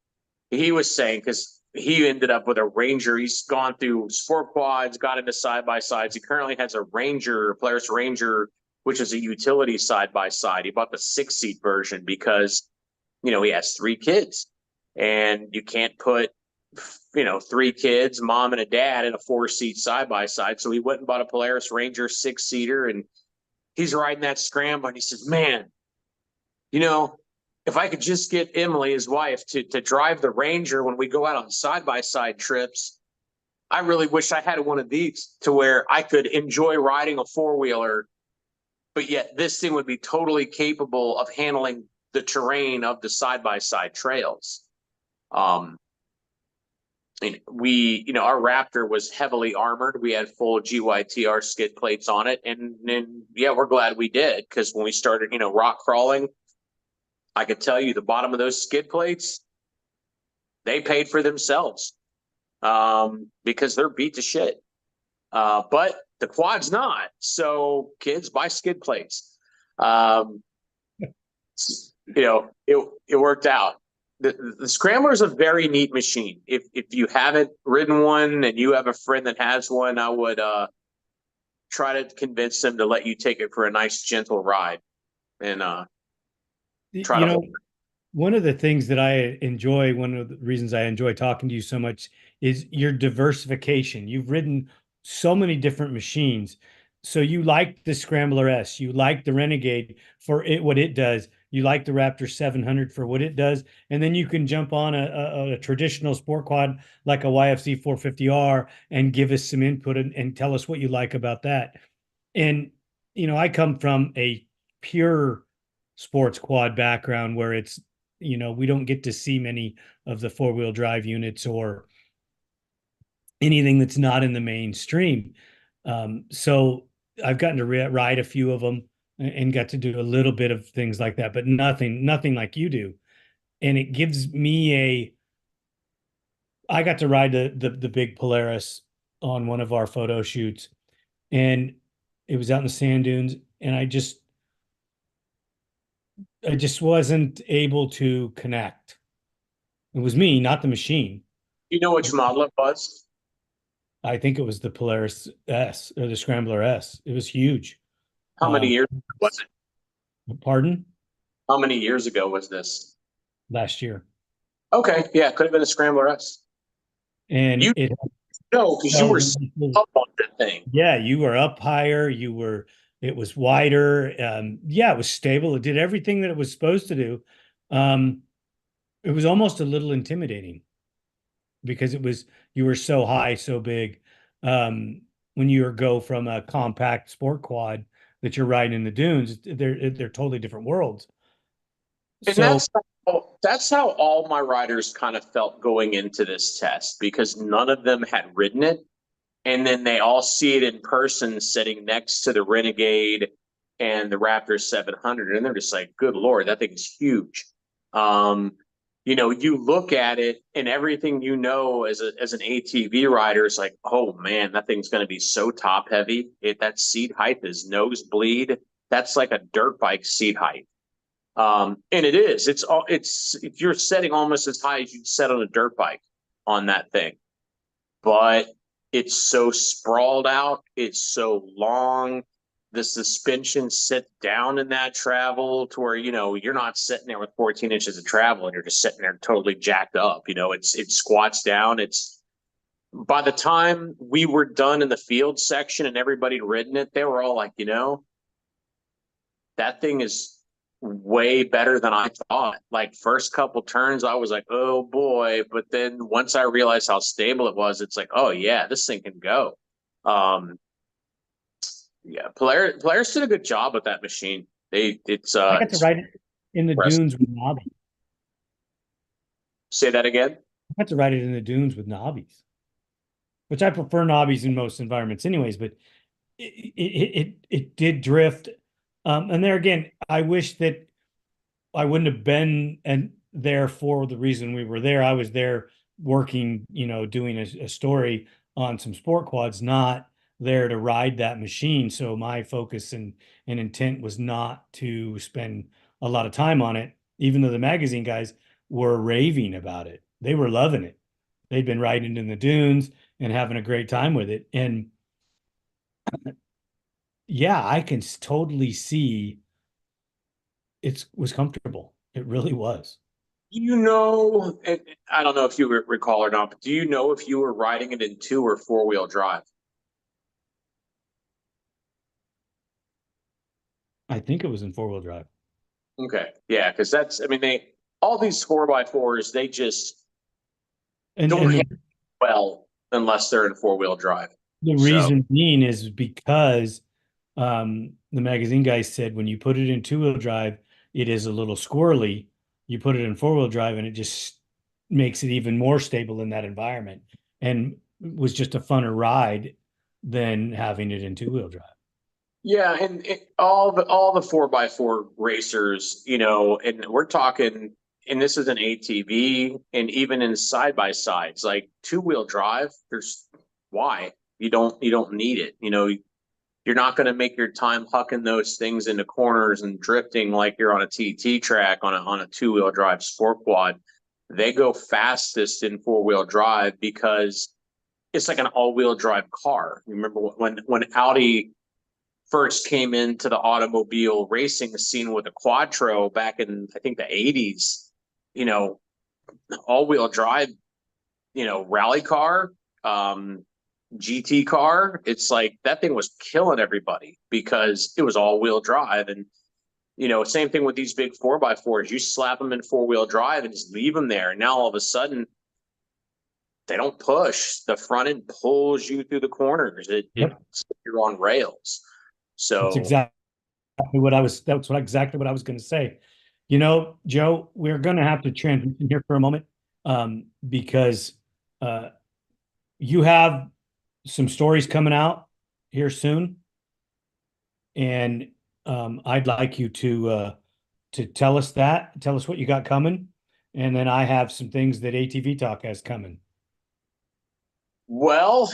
he was saying, because he ended up with a Ranger. He's gone through sport quads, got into side by sides. He currently has a Ranger, a Polaris Ranger, which is a utility side by side. He bought the 6-seat version because he has 3 kids, and you can't put 3 kids, mom and a dad, in a 4-seat side by side. So he went and bought a Polaris Ranger 6-seater, and he's riding that scramble, and he says, "Man, if I could just get Emily, his wife, to drive the Ranger when we go out on side-by-side trips, I really wish I had one of these to where I could enjoy riding a four-wheeler, but yet this thing would be totally capable of handling the terrain of the side-by-side trails." And our Raptor was heavily armored. We had full GYTR skid plates on it. And yeah, we're glad we did, because when we started, rock crawling, I could tell you the bottom of those skid plates, they paid for themselves, because they're beat to shit. But the quad's not. So kids, buy skid plates. It worked out. The Scrambler is a very neat machine. If you haven't ridden one and you have a friend that has one, I would try to convince them to let you take it for a nice, gentle ride, and try to. One of the things that I enjoy, one of the reasons I enjoy talking to you so much, is your diversification. You've ridden so many different machines. So you like the Scrambler S, you like the Renegade for what it does. You like the Raptor 700 for what it does. And then you can jump on a traditional sport quad like a YFC 450R and give us some input and tell us what you like about that. And, I come from a pure sports quad background where it's, we don't get to see many of the 4-wheel drive units or anything that's not in the mainstream. So I've gotten to ride a few of them and got to do a little bit of things like that, but nothing like you do. And it gives me I got to ride the big Polaris on one of our photo shoots, and it was out in the sand dunes, and I just wasn't able to connect. It was me, not the machine. You know which model it was? I think it was the Polaris S or the Scrambler S. It was huge. How many years was it? Pardon? How many years ago was this? Last year. Okay, yeah, could have been a Scrambler S. And You it know, because you were up on that thing. Yeah, you were up higher. It was wider. Yeah, it was stable. It did everything that it was supposed to do. It was almost a little intimidating because you were so high, so big. When you go from a compact sport quad that you're riding in the dunes. They're totally different worlds. And So that's how all my riders kind of felt going into this test, because none of them had ridden it. And then they all see it in person sitting next to the Renegade and the Raptor 700. And they're just like, good Lord, that thing's huge. You look at it and everything, as an ATV rider is like, oh man, that thing's going to be so top heavy. That seat height is nosebleed. That's like a dirt bike seat height. And it is. You're setting almost as high as you'd set on a dirt bike on that thing. But it's so sprawled out. It's so long. The suspension sits down in that travel to where, you're not sitting there with 14 inches of travel and you're just sitting there totally jacked up. It squats down. By the time we were done in the field section and everybody had ridden it, they were all like, that thing is way better than I thought. Like, first couple turns, I was like, oh boy. But then once I realized how stable it was, it's like, oh yeah, this thing can go. Yeah, Polaris did a good job with that machine. I got to ride it in the dunes with Nobby. Say that again. I got to ride it in the dunes with Nobbies, which I prefer Nobbies in most environments anyways, but it did drift. And there again, I wish that I wouldn't have been there for the reason we were there. I was there working, doing a story on some sport quads, not there to ride that machine. So my focus and intent was not to spend a lot of time on it, even though the magazine guys were raving about it. They were loving it. They'd been riding in the dunes and having a great time with it. And yeah, I can totally see it was comfortable. It really was. And I don't know if you recall or not, but do you know if you were riding it in 2 or 4-wheel drive? I think it was in 4-wheel drive. Okay. Yeah, because all these 4x4s, they just don't handle well unless they're in 4-wheel drive. The reason being is because the magazine guy said when you put it in 2-wheel drive, it is a little squirrely. You put it in 4-wheel drive and it just makes it even more stable in that environment, and was just a funner ride than having it in 2-wheel drive. Yeah, and all the 4x4 racers, and we're talking, and this is an ATV, and even in side by sides, like 2-wheel drive, why? You don't need it. You're not going to make your time hucking those things into corners and drifting like you're on a TT track on a 2-wheel drive sport quad. They go fastest in 4-wheel drive because it's like an all-wheel drive car. Remember when Audi first came into the automobile racing scene with a Quattro back in, I think, the 80s, all-wheel drive, rally car, GT car. It's like that thing was killing everybody because it was all-wheel drive. And, same thing with these big 4x4s. You slap them in 4-wheel drive and just leave them there. And now all of a sudden, they don't push. The front end pulls you through the corners. You're on rails. So that's exactly exactly what I was going to say. Joe, we're going to have to transition here for a moment, because you have some stories coming out here soon, and I'd like you to tell us what you got coming, and then I have some things that ATV-TALK has coming. Well,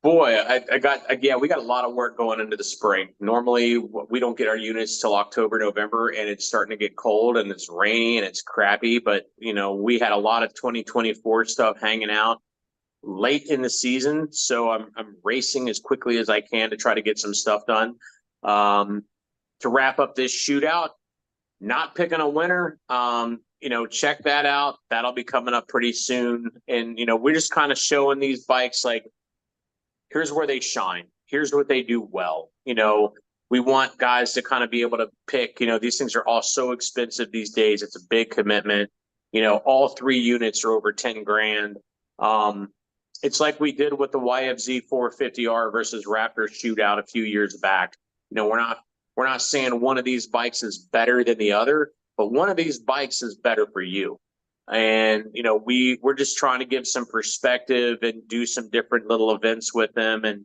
boy, we got a lot of work going into the spring. Normally, we don't get our units till October, November, and it's starting to get cold and it's rainy and it's crappy. But, we had a lot of 2024 stuff hanging out late in the season. So I'm racing as quickly as I can to try to get some stuff done. To wrap up this shootout, not picking a winner. Check that out. That'll be coming up pretty soon. And, we're just kind of showing these bikes like, here's where they shine. Here's what they do well. We want guys to kind of be able to pick, these things are all so expensive these days. It's a big commitment. All 3 units are over 10 grand. it's like we did with the YFZ 450R versus Raptor shootout a few years back. You know, we're not saying one of these bikes is better than the other, but one of these bikes is better for you. And, you know, we're just trying to give some perspective and do some different little events with them and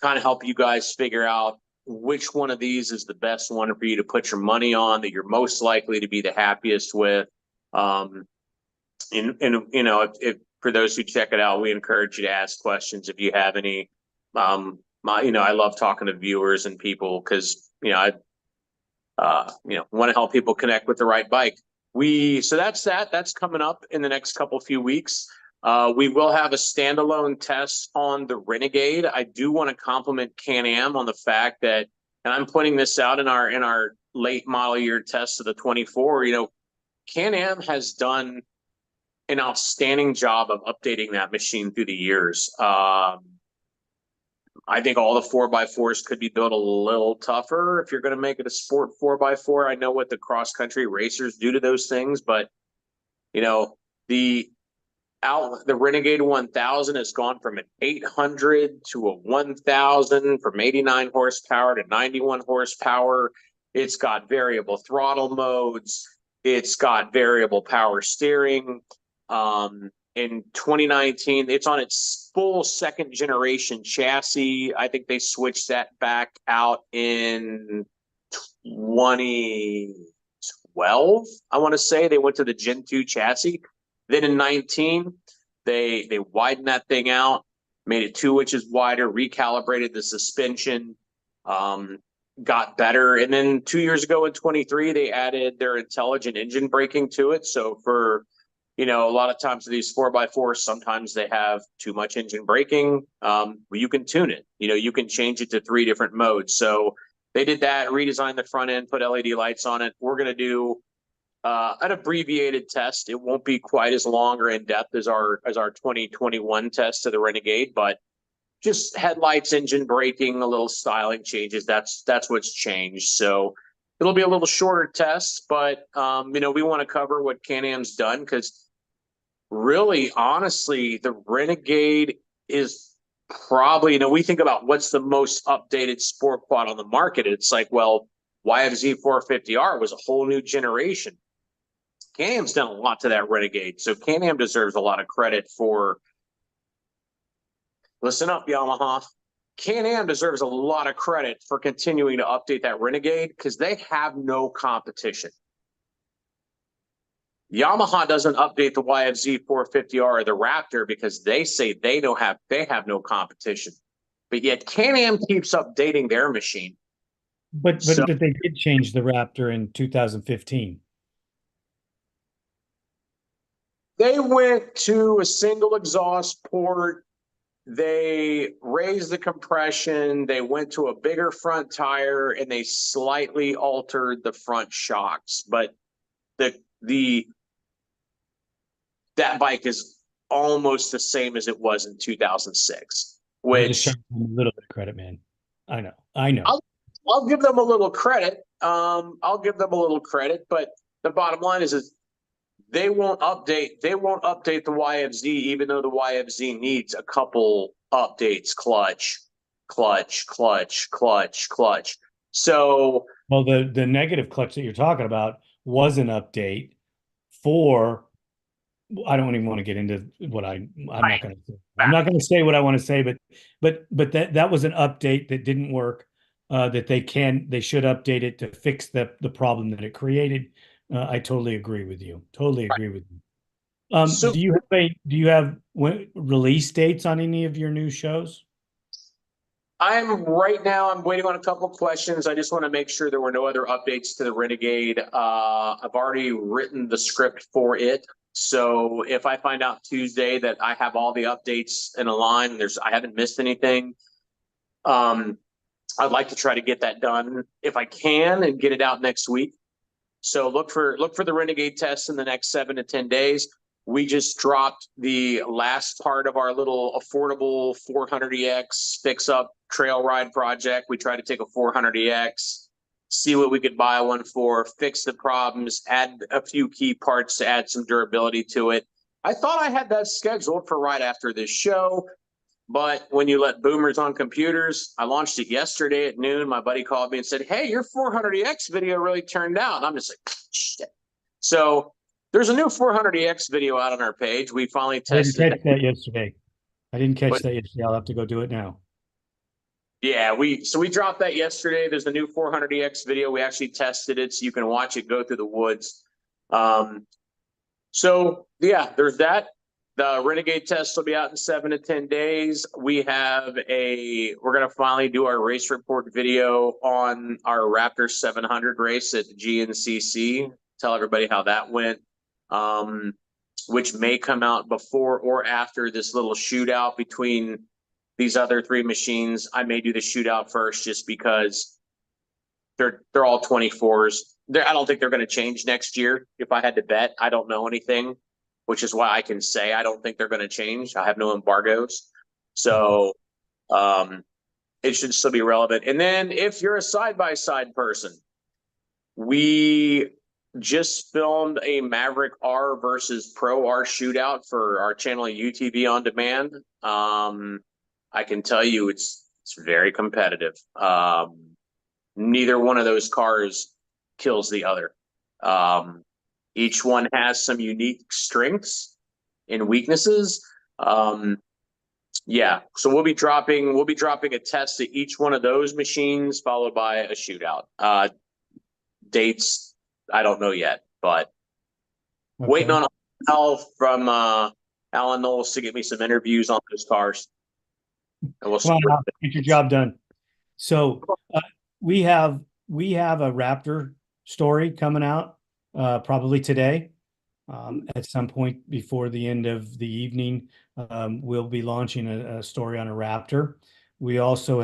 kind of help you guys figure out which one of these is the best one for you to put your money on, that you're most likely to be the happiest with. And you know, if for those who check it out, we encourage you to ask questions if you have any. You know, I love talking to viewers and people because, you know, you know, want to help people connect with the right bike. So that's coming up in the next few weeks. We will have a standalone test on the Renegade. I do want to compliment Can-Am on the fact that, and I'm pointing this out in our late model year test of the 24, you know, Can-Am has done an outstanding job of updating that machine through the years. I think all the 4x4s could be built a little tougher if you're going to make it a sport 4x4. I know what the cross country racers do to those things, but you know, the Renegade 1000 has gone from an 800 to a 1000, from 89 horsepower to 91 horsepower. It's got variable throttle modes. It's got variable power steering. In 2019, it's on its full second generation chassis. I think they switched that back out in 2012. I want to say they went to the Gen 2 chassis. Then in 19, they widened that thing out, made it 2 inches wider, recalibrated the suspension, got better. And then 2 years ago in 23, they added their intelligent engine braking to it. So for, you know, a lot of times these 4x4s, sometimes they have too much engine braking. You can tune it. You know, you can change it to 3 different modes. So they did that, redesigned the front end, put LED lights on it. We're going to do an abbreviated test. It won't be quite as long or in depth as our 2021 test of the Renegade, but just headlights, engine braking, a little styling changes. That's what's changed. So it'll be a little shorter test, but you know, we want to cover what Can-Am's done because really, honestly, the Renegade is probably, you know, we think about what's the most updated sport quad on the market. It's like, well, YFZ 450R was a whole new generation. Can-Am's done a lot to that Renegade, so Can-Am deserves a lot of credit for. Listen up, Yamaha. Can-Am deserves a lot of credit for continuing to update that Renegade because they have no competition. Yamaha doesn't update the YFZ 450R or the Raptor because they say they have no competition. But yet Can-Am keeps updating their machine. But they did change the Raptor in 2015. They went to a single exhaust port. They raised the compression. They went to a bigger front tire, and they slightly altered the front shocks. But that bike is almost the same as it was in 2006. Which I'm just trying to give them a little bit of credit, man. I know. I'll give them a little credit. I'll give them a little credit, but the bottom line is they won't update the YFZ, even though the YFZ needs a couple updates. Clutch. So, well, the negative clutch that you're talking about was an update for. I don't even want to get into what I'm not going to say. I'm not going to say what I want to say, but that was an update that didn't work. That they should update it to fix the problem that it created. I totally agree with you. Totally agree with you. So, do you have release dates on any of your new shows? I'm waiting on a couple of questions. I just want to make sure there were no other updates to the Renegade. I've already written the script for it. So if I find out Tuesday that I have all the updates in a line, I haven't missed anything. I'd like to try to get that done if I can and get it out next week. So look for the Renegade test in the next 7 to 10 days. We just dropped the last part of our little affordable 400EX fix-up trail ride project. We tried to take a 400EX, see what we could buy one for, fix the problems, add a few key parts to add some durability to it. I thought I had that scheduled for right after this show, but when you let boomers on computers, I launched it yesterday at noon. My buddy called me and said, "Hey, your 400EX video really turned out." And I'm just like, shit. So there's a new 400EX video out on our page. We finally I didn't tested catch that yesterday. I didn't catch but that yesterday. I'll have to go do it now. yeah, we dropped that yesterday. There's a new 400EX video. We actually tested it so you can watch it go through the woods. So yeah, there's that. The Renegade test will be out in 7 to 10 days. We're gonna finally do our race report video on our Raptor 700 race at GNCC. Tell everybody how that went, which may come out before or after this little shootout between these other three machines. I may do the shootout first just because they're all 24s. I don't think they're going to change next year. If I had to bet, I don't know anything, which is why I can say I don't think they're going to change. I have no embargoes. So it should still be relevant. And then if you're a side-by-side person, we just filmed a Maverick R versus Pro R shootout for our channel UTV On Demand. I can tell you it's very competitive. Neither one of those cars kills the other. Each one has some unique strengths and weaknesses. Yeah, so we'll be dropping a test to each one of those machines, followed by a shootout. Dates, I don't know yet, but Okay. waiting on help from Alan Knowles to get me some interviews on those cars. And we'll Come on, get your job done. So we have a Raptor story coming out probably today. At some point before the end of the evening, we'll be launching a story on a Raptor. We also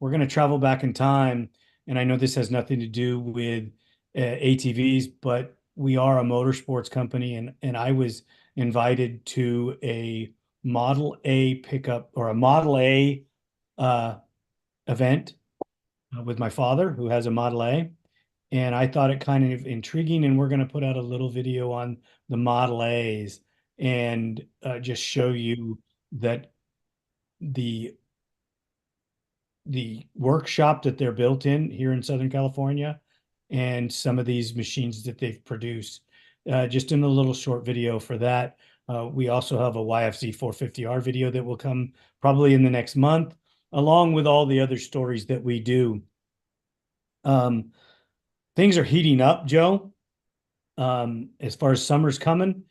we're going to travel back in time, and I know this has nothing to do with ATVs, but we are a motorsports company, and I was invited to a Model A pickup or a Model A event with my father, who has a Model A. And I thought it kind of intriguing, and we're going to put out a little video on the Model A's and just show you that the workshop that they're built in here in Southern California and some of these machines that they've produced. Just in a little short video for that. We also have a YFZ 450R video that will come probably in the next month, along with all the other stories that we do. Things are heating up, Joe, as far as summer's coming,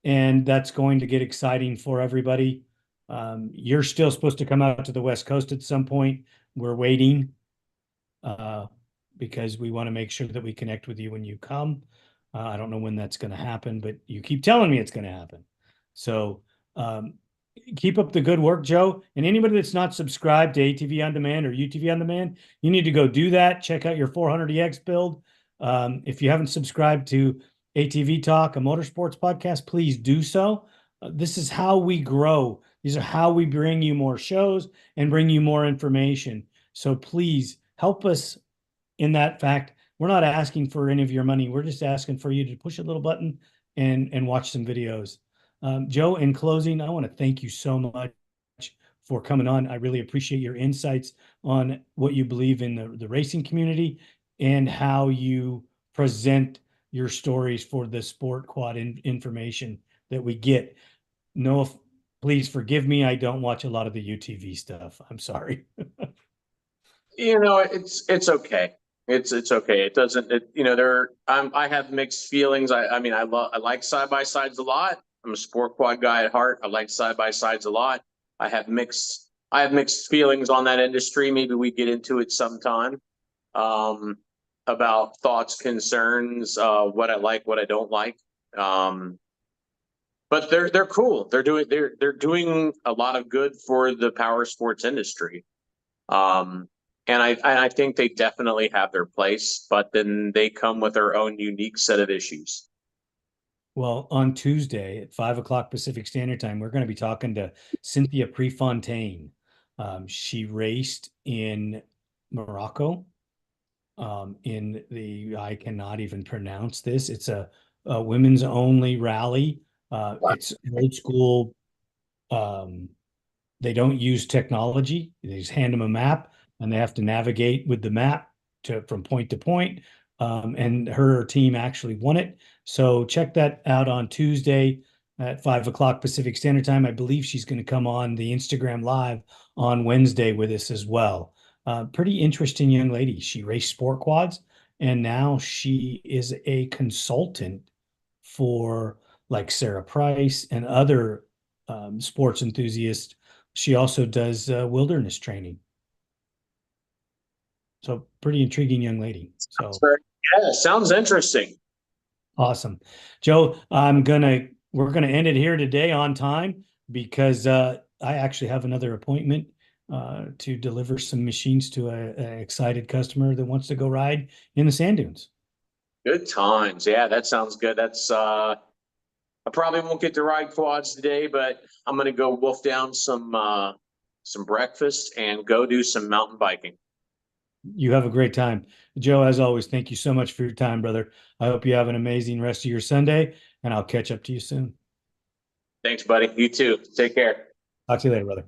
and that's going to get exciting for everybody. You're still supposed to come out to the West Coast at some point. We're waiting because we want to make sure that we connect with you when you come. I don't know when that's going to happen, but you keep telling me it's going to happen. So keep up the good work, Joe. And anybody that's not subscribed to ATV On Demand or UTV On Demand, you need to go do that. Check out your 400EX build. If you haven't subscribed to ATV-TALK, a motorsports podcast, please do so. This is how we grow. These are how we bring you more shows and bring you more information. So please help us in that fact. We're not asking for any of your money. We're just asking for you to push a little button and watch some videos. Joe, in closing, I want to thank you so much for coming on. I really appreciate your insights on what you believe in the racing community and how you present your stories for the sport quad information that we get. No, please forgive me. I don't watch a lot of the UTV stuff. I'm sorry. It's okay. It's okay. It doesn't. I have mixed feelings. I mean, I like side by sides a lot. I'm a sport quad guy at heart. I like side by sides a lot. I have mixed feelings on that industry. Maybe we get into it sometime. About thoughts, concerns, what I like, what I don't like. But they're cool. They're doing a lot of good for the power sports industry. And I think they definitely have their place, but then they come with their own unique set of issues. Well, on Tuesday at 5 o'clock Pacific Standard Time, we're going to be talking to Cynthia Prefontaine. She raced in Morocco. I cannot even pronounce this. It's a women's only rally It's old school. They don't use technology. They just hand them a map and they have to navigate with the map from point to point. And her team actually won it. So check that out on Tuesday at 5 o'clock Pacific Standard Time. I believe she's going to come on the Instagram Live on Wednesday with us as well. Pretty interesting young lady. She raced sport quads and now she is a consultant for like Sarah Price and other sports enthusiasts. She also does wilderness training. So pretty intriguing young lady. So Yeah, sounds interesting. awesome. Joe, we're gonna end it here today on time because I actually have another appointment to deliver some machines to a excited customer that wants to go ride in the sand dunes. Good times. Yeah, that sounds good. That's I probably won't get to ride quads today, but I'm gonna go wolf down some breakfast and go do some mountain biking. You have a great time. Joe, as always, thank you so much for your time, brother. I hope you have an amazing rest of your Sunday, and I'll catch up to you soon. Thanks, buddy. You too. Take care. Talk to you later, brother.